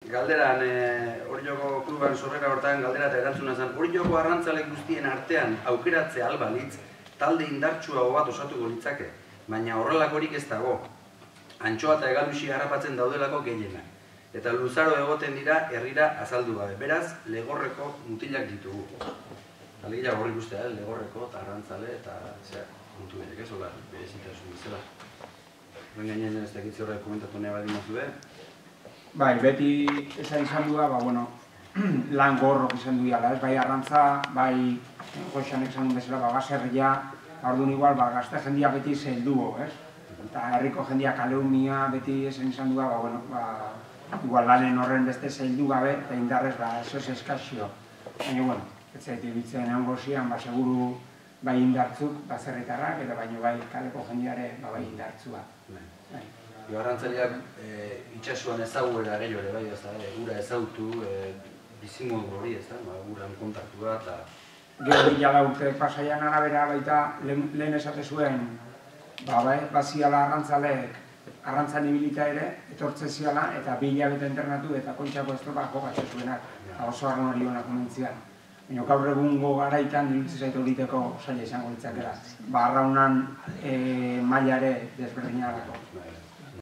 galderan, Orioko kluban sorrera hortan galdera eta erantzuna zen, Orioko arrantzale guztien artean aukeratzea albalitz, talde indartsuago bat osatuko litzake, baina horrelakorik ez dago. Antxoa eta egalusi harrapatzen daudelako gehienak. Eta luzaro egoten dira herrira azaldu gabe. Beraz, legorreko mutilak ditugu. Alegia horrik ustea, legorreko eta arrantzale eta kontu berek, ez hola, berezitasun bezala. Horren gainean ez dakitze horrek komentatu nahi baldin mazue. Bai, beti esan izan du da, lan gorrok izan du dira, bai arrantza, bai Joxanek esan du bezala, baserria, orduan igual, gazte jendia beti zelduo, ez? Eta herriko jendia kaleumia beti esan izan du da, igual lanen horren beste zeldu gabe, eta indarrez, eso es eskazio. Baina, ez zaitik bitzen egon gozian, seguru bai indartzuk, baserritarrak, eta baino bai kaleko jendiare bai indartzua. Arrantzaleak itxasuan ezaguera gehiago ere, bai, gura ezautu, bizimodu hori, guran kontaktua eta... Gero bila urte pasaian arabera baita lehen esate zuen, baziala arrantzaleek arrantzan ibilita ere, etortze ziala eta 2 hilabete internatu eta kontxako estropa jokatze zuenak, oso arren hori honak komentzian. Baina gaur egungo garaitan iruditzen zaitu egiteko zaila izango litzakela. Arraunan maila ere desberdina dago.